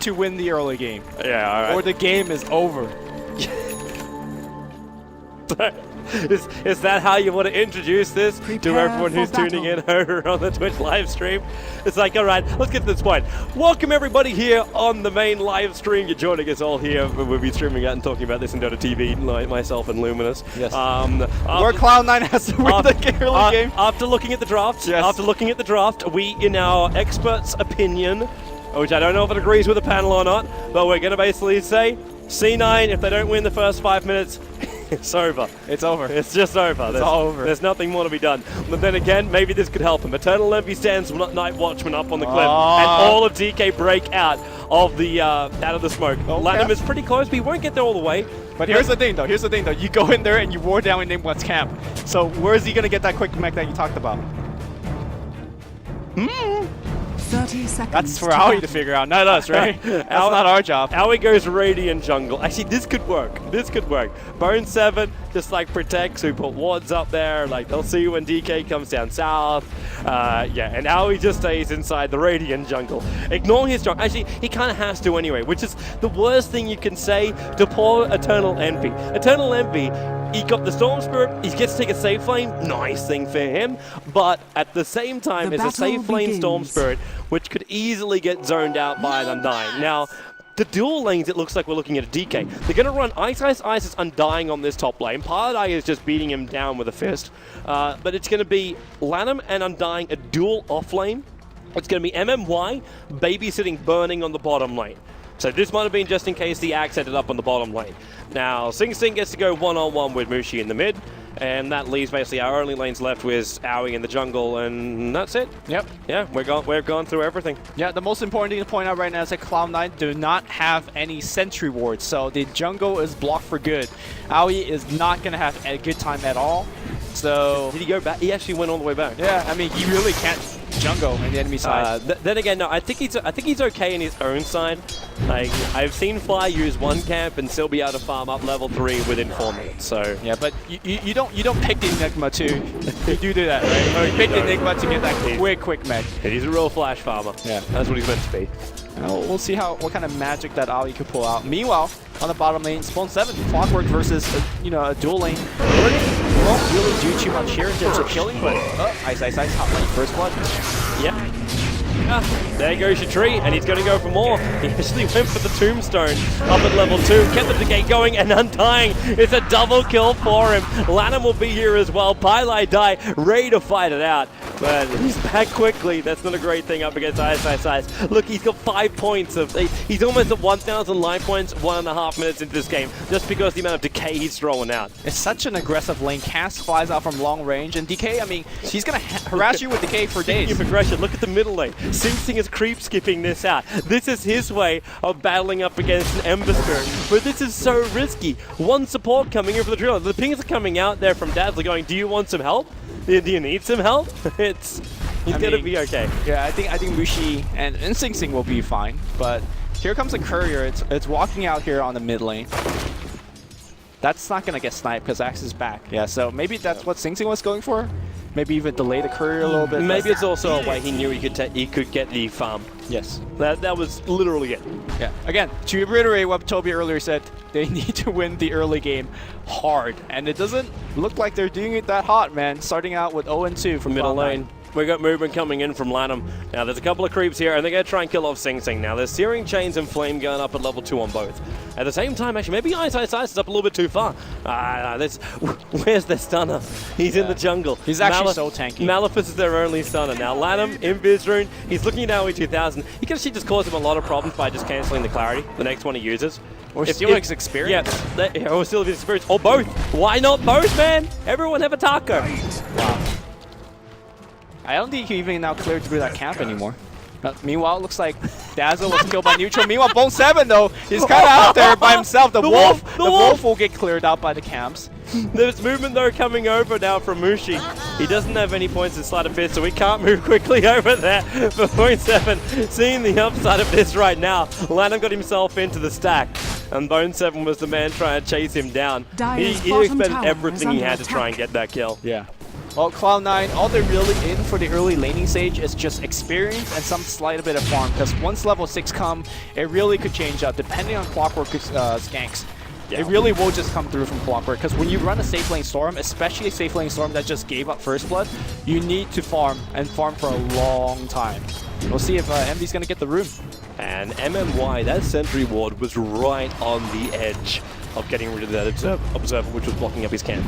to win the early game. Yeah, all right. Or the game is over. Is that how you want to introduce this to everyone who's tuning in over on the Twitch live stream? It's like, all right, let's get to this point. Welcome everybody here on the main live stream. You're joining us all here. We'll be streaming out and talking about this in DOTA2 like myself and Luminous. Yes. Where Cloud9 has to win the early game. After looking at the draft, we, in our expert's opinion, which I don't know if it agrees with the panel or not, but we're going to basically say C9, if they don't win the first 5 minutes, it's over. It's over. It's just over. It's all over. There's nothing more to be done. But then again, maybe this could help him. Eternal Envy stands Night Watchman up on the cliff, and all of DK break out of the smoke. Okay. Lanham is pretty close, but he won't get there all the way. But here's the thing, though. You go in there and you war down in Nimwat's camp. So where is he going to get that quick mech that you talked about? 30 seconds. That's for Aoi to figure out, not us, right? That's not our job. Aoi goes Radiant jungle. Actually, this could work. Bone 7 just like protects. We put wards up there. Like they'll see when DK comes down south. Yeah, and Aoi just stays inside the Radiant jungle, ignoring his jungle. Actually, he kind of has to anyway, which is the worst thing you can say to poor Eternal Envy. Eternal Envy, he got the Storm Spirit, he gets to take a safe lane, nice thing for him, but at the same time, it's a safe lane Storm Spirit, which could easily get zoned out by an Undying. Now, the dual lanes, it looks like we're looking at a DK. They're going to run iceiceice Undying on this top lane. Paladai is just beating him down with a fist, but it's going to be Lanham and Undying, a dual off lane. It's going to be MMY babysitting Burning on the bottom lane. So this might have been just in case the Axe ended up on the bottom lane. Now, Sing Sing gets to go one-on-one with Mushi in the mid, and that leaves basically our only lanes left with Aoi in the jungle, and that's it. Yep. Yeah, we've gone through everything. Yeah, the most important thing to point out right now is that Cloud9 do not have any sentry wards, so the jungle is blocked for good. Aoi is not going to have a good time at all. So did he go back? He actually went all the way back. Yeah, I mean, he really can't jungle on the enemy side. Then again, no, I think he's okay in his own side. Like I've seen Fly use one camp and still be able to farm up level 3 within 4 minutes. So yeah, but you don't pick the Enigma to you do that, right? You pick the Enigma to get that quick mech. And he's a real flash farmer. Yeah, that's what he's meant to be. We'll see what kind of magic that Aoi could pull out. Meanwhile, on the bottom lane, Spawn 7, Clockwork versus a dual lane. Won't really do too much here in terms of killing, but iceiceice hot lane, first blood. Yeah. There goes your tree, and he's going to go for more. He actually went for the tombstone up at level 2, kept the gate going, and Undying. It's a double kill for him. Lanham will be here as well. Paladai ready to fight it out, but he's back quickly. That's not a great thing up against iceiceice. Look, he's got 5 points he's almost at 1,000 life points 1.5 minutes into this game, just because the amount of decay he's throwing out. It's such an aggressive lane. Cass flies out from long range, and DK, I mean, she's going to harass you with decay for days. Speaking of aggression, look at the middle lane. Sing Sing is creep skipping this out. This is his way of battling up against an Ember Spirit, but this is so risky. One support coming in for the drill. The pings are coming out there from Dazzler going, do you want some help? Do you need some help? He's gonna be okay. Yeah, I think Mushi and Sing Sing will be fine, but here comes a courier. It's walking out here on the mid lane. That's not gonna get sniped because Axe is back. Yeah, so maybe that's what Sing Sing was going for. Maybe even delay the courier a little bit. Maybe it's also a way he knew he could get the farm. Yes. That was literally it. Yeah. Again, to reiterate what Toby earlier said, they need to win the early game hard. And it doesn't look like they're doing it that hot, man. Starting out with 0-2 from middle lane. We got movement coming in from Lanham. Now there's a couple of creeps here, and they're going to try and kill off Sing Sing. Now there's Searing Chains and Flame going up at level 2 on both. At the same time, actually, maybe iceiceice is up a little bit too far. Where's their stunner? He's in the jungle. He's actually so tanky. Malefice is their only stunner. Now Lanham, Invis Rune, he's looking at Aoi 2000. He can actually just cause him a lot of problems by just cancelling the clarity, the next one he uses. Or stealing his experience. Yeah, or stealing his experience. Or both. Why not both, man? Everyone have a taco. Wow. I don't think he even now cleared through that camp anymore. Meanwhile, it looks like Dazzle was killed by neutral. Meanwhile, Bone 7 though, he's kind of out there by himself. The wolf will get cleared out by the camps. There's movement though coming over now from Mushi. He doesn't have any points in Sleight of Fist, so we can't move quickly over there. But Bone 7, seeing the upside of this right now, Lanham got himself into the stack, and Bone 7 was the man trying to chase him down. He expended everything he had to try and get that kill. Yeah. Well, Cloud9, all they're really in for the early laning stage is just experience and some slight bit of farm, because once level 6 come, it really could change up depending on Clockwork ganks. Yeah. It really will just come through from Clockwork, because when you run a safe lane Storm, especially a safe lane Storm that just gave up First Blood, you need to farm, and farm for a long time. We'll see if Envy's going to get the room. And MMY, that sentry ward was right on the edge of getting rid of that observer, which was blocking up his camp.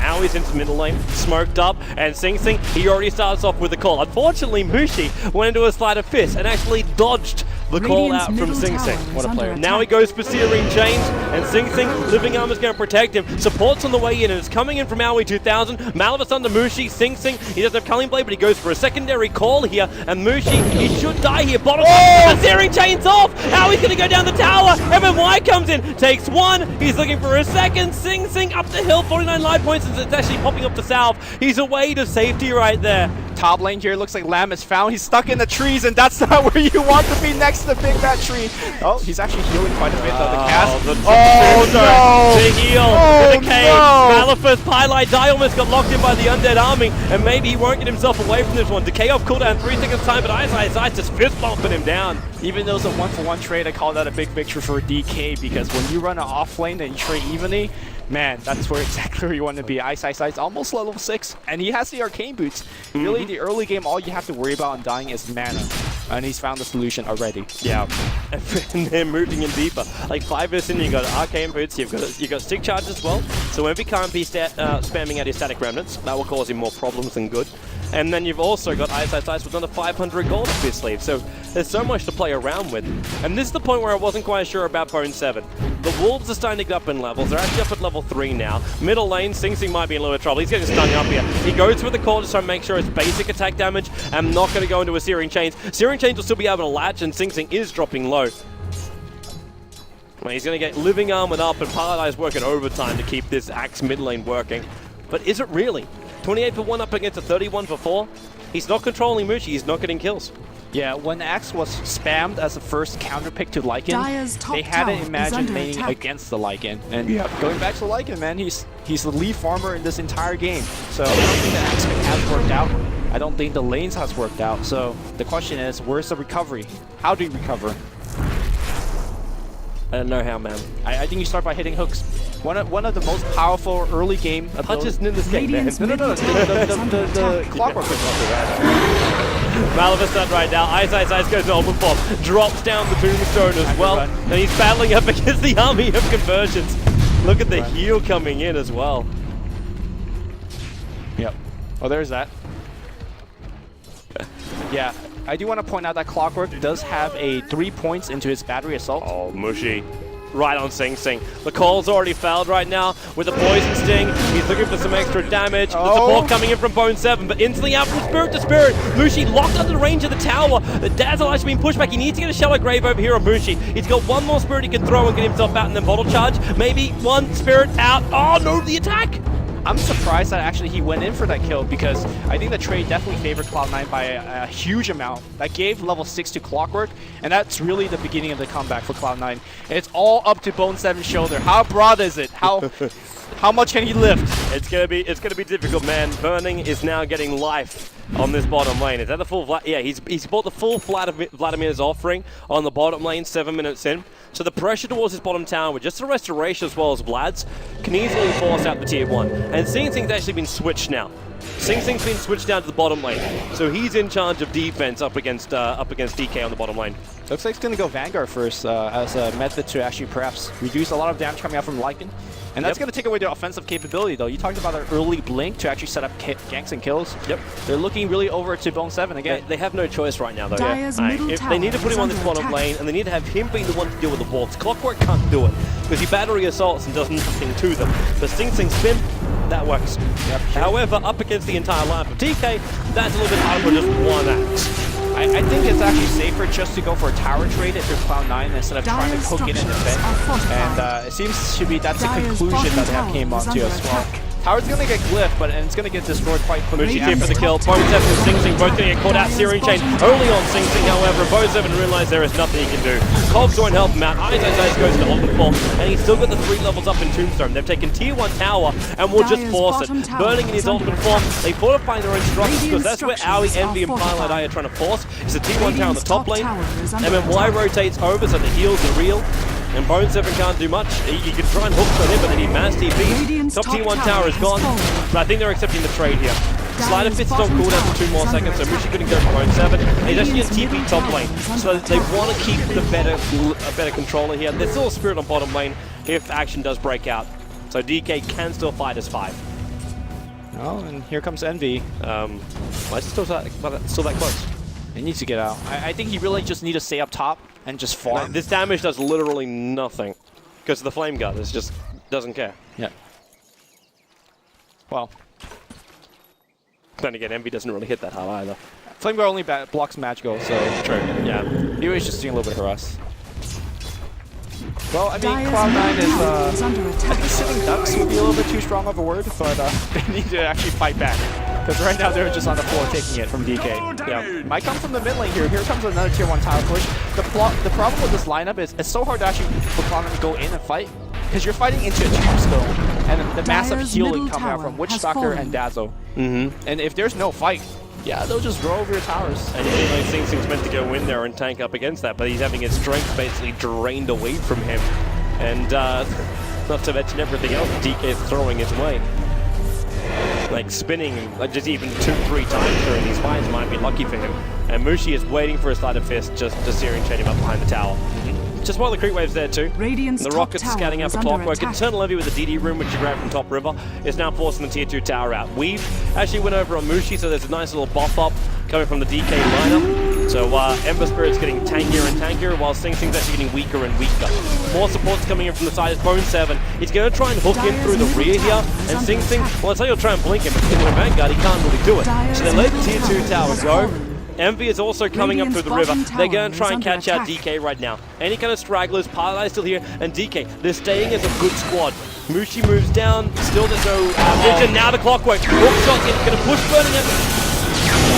Aui's into middle lane, smoked up, and Sing Sing, he already starts off with the call. Unfortunately, Mushi went into a sleight of fist and actually dodged the call out from Sing Sing. What a player. Now he goes for Searing Chains, and Sing Sing, Living Armor's going to protect him. Support's on the way in, and it's coming in from Aoi 2000. Malvis under Mushi, Sing Sing, he doesn't have Culling Blade, but he goes for a secondary call here, and Mushi, he should die here. Bottom the Searing Chains off! Aoi's going to go down the tower! MMY comes in, takes one, he's looking for a second. Sing Sing up the hill, 49 life points, as it's actually popping up the south. He's away to safety right there. Top lane here looks like Lamb is found. He's stuck in the trees, and that's not where you want to be, next to the big fat tree. Oh, he's actually healing quite a bit though. The cast. No! No! To heal Oh, to the cave. no! Malifus, Pylite, Die almost got locked in by the undead army, and maybe he won't get himself away from this one. Decay off cooldown 3 seconds time, but iceiceice just fist bumping him down. Even though it's a 1-for-1 trade, I call that a big victory for DK, because when you run an off lane and you trade evenly, man, that's where exactly where you want to be. Iceiceice almost level 6, and he has the arcane boots. Really, the early game, all you have to worry about Undying is mana, and he's found the solution already. Yeah, and they're moving in deeper. Like 5 minutes in, you got arcane boots, you've got stick charge as well. So Envy can't be spamming out his static remnants. That will cause him more problems than good. And then you've also got iceiceice with another 500 gold up his sleeve. So there's so much to play around with. And this is the point where I wasn't quite sure about Bone 7. The Wolves are starting to get up in levels. They're actually up at level 3 now. Middle lane, Sing Sing might be in a little bit of trouble. He's getting stung up here. He goes for the call to try and make sure it's basic attack damage. I'm not going to go into a Searing Chains. Searing Chains will still be able to latch, and Sing Sing is dropping low. Well, he's going to get Living Armor up, and Paradise working overtime to keep this Axe mid lane working. But is it really? 28 for 1 up against a 31 for 4. He's not controlling Mushi, he's not getting kills. Yeah, when Axe was spammed as the first counter pick to Lycan, they hadn't imagined laning against the Lycan. And going back to the Lycan, man, he's the lead farmer in this entire game. So I don't think the Axe pick has worked out. I don't think the lanes has worked out. So the question is, where's the recovery? How do you recover? I don't know how, man. I think you start by hitting hooks. One of the most powerful early game touches in this game, man. No. The Clockwork is not that. Malifus done right now. Iceiceice goes to open pop, drops down the Tombstone as well, and he's battling up against the army of conversions. Look at the heal coming in as well. Yep. Oh, there's that. Yeah, I do want to point out that Clockwork does have a 3 points into his battery assault. Oh, Mushi. Right on Sing Sing. The call's already failed right now with the Poison Sting. He's looking for some extra damage. The support coming in from Bone 7, but instantly out from Spirit to Spirit. Mushi locked under the range of the tower. The Dazzle actually being pushed back. He needs to get a Shallow Grave over here on Mushi. He's got one more Spirit he can throw and get himself out and then Bottle Charge. Maybe one Spirit out. Oh no, the attack! I'm surprised that actually he went in for that kill, because I think the trade definitely favored Cloud9 by a huge amount. That gave level 6 to Clockwork, and that's really the beginning of the comeback for Cloud9. It's all up to Bone 7's shoulder. How broad is it? How much can he lift? It's gonna be difficult, man. Burning is now getting life on this bottom lane. Is that the full Vlad? Yeah, he's bought the full Vladimir's offering on the bottom lane 7 minutes in. So the pressure towards his bottom tower with just the restoration as well as Vlad's can easily force out the tier 1. And Sing Sing's actually been switched now. Sing Sing's been switched down to the bottom lane. So he's in charge of defense up against DK on the bottom lane. Looks like he's going to go Vanguard first as a method to actually perhaps reduce a lot of damage coming out from Lycan. And that's going to take away their offensive capability, though. You talked about an early blink to actually set up ganks and kills. Yep. They're looking really over to Bone 7 again. They have no choice right now, though. They need to put him on this bottom lane, and they need to have him being the one to deal with the walls. Clockwork can't do it, because he battery assaults and does nothing to them. But Sing Sing spin, that works. Yep, sure. However, up against the entire lineup of DK, that's a little bit harder for just one axe. I think it's actually safer just to go for a tower trade if you're Cloud9 instead of trying to hook in and defend. And it seems to be that's the conclusion that they have came on to as well. Tower's gonna get glyphed, but and it's gonna get destroyed quite quickly. Mushi's here for the kill. Bone7 and Sing Sing both gonna get caught out. Searing Chain only on Sing Sing, however. Bone7 realized there is nothing he can do. Cogs won't help him out. iceiceice goes to ultimate form, and he's still got the 3 levels up in Tombstone. They've taken tier 1 tower and will just force it. Burning in his ultimate form. They fortify their own structures because that's where Aoi, Envy, and Pilot are trying to force. It's a tier 1 tower on the top lane. MMY rotates over so the heals are real. And Bone7 can't do much. You can try and hook on him, but they need mass TP. Top tier 1 tower is gone. But I think they're accepting the trade here. Slider Fist is on cooldown for 2 more seconds, so Mushi couldn't go for Bone7. And he's actually in TP top lane. So they want to keep the better controller here. There's still a Spirit on bottom lane if action does break out. So DK can still fight as 5. Oh, and here comes Envy. Why is it still that close? He needs to get out. I think he really just needs to stay up top and just farm. This damage does literally nothing because the Flame Guard just doesn't care. Yeah. Well. Then again, Envy doesn't really hit that hard either. Flame Guard only blocks magical, so True. Yeah. he was just doing a little bit of harass. Well, I mean, Cloud9 is, I think sitting ducks would be a little bit too strong of a word, but they need to actually fight back. Because right now they're just on the floor taking it from DK. Yeah. Might come from the mid lane here. Here comes another tier 1 tower push. The problem with this lineup is it's so hard to actually for Cloud9 to go in and fight. Because you're fighting into a tombstone and the massive healing coming out from Witchstalker and Dazzle. And if there's no fight, yeah, they'll just roll over your towers. And you Sing Sing's meant to go in there and tank up against that, but he's having his strength basically drained away from him. And not to mention everything else DK is throwing his way. Like spinning just even 2-3 times during these fights might be lucky for him. And Mushi is waiting for a Slider Fist just to Searing Chain him up behind the tower. Just while the creep wave's there too. The Rockets scouting out for Clockwork. Eternal Envy with the DD room, which you grab from Top River, is now forcing the tier 2 tower out. We've actually went over on Mushi, so there's a nice little buff up coming from the DK lineup. So Ember Spirit's getting tankier and tankier, while Sing Sing's actually getting weaker and weaker. More support's coming in from the side as Bone7. He's going to try and hook in through the rear here, and Sing Sing, well, I tell you, he'll try and blink him, but in a Vanguard, he can't really do it. So they let the tier 2 tower go. Envy is also coming up through the river. They're going to try and catch out DK right now. Any kind of stragglers, Pilot is still here, and DK, they're staying as a good squad. Mushi moves down, still there's no vision. Now the Clockwork, hook shot's in, going to push Burning at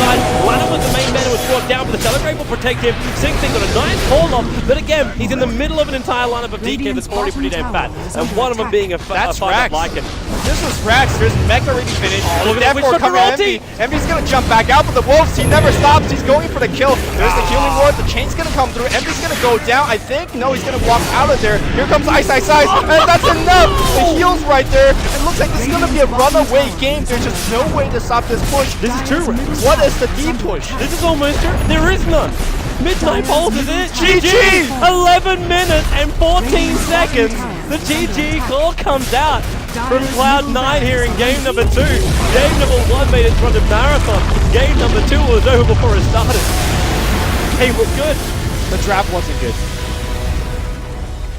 Lana was the main man who was brought down, but the Telegraph will protect him. Sing Sing got a nice call off, but again, he's in the middle of an entire lineup of DK that's already pretty damn fat. And one of them being a fight like it. This was Rax. There's mech already finished. Look at that, we shot Envy. Envy's gonna jump back out, but the Wolves, he never stops. He's going for the kill. There's the healing ward. The chain's gonna come through. Envy's gonna go down, I think. No, he's gonna walk out of there. Here comes iceiceice, and that's enough. The heals right there. It looks like this is gonna be a runaway game. There's just no way to stop this push. This is true. What is the deep push? This is almost true. There is none. Midnight Pulse is it. GG! 11 minutes and 14 seconds. The GG call comes out from Cloud9 here in game number 2. Game number 1 made its run to Marathon. Game number 2 was over before it started. It was good. The draft wasn't good.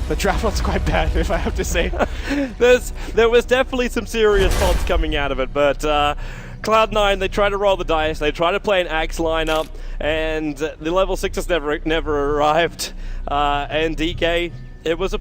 The draft was quite bad, if I have to say. There was definitely some serious faults coming out of it, but Cloud9, they try to roll the dice, they try to play an axe lineup, and the level 6 has never arrived. And DK, it was a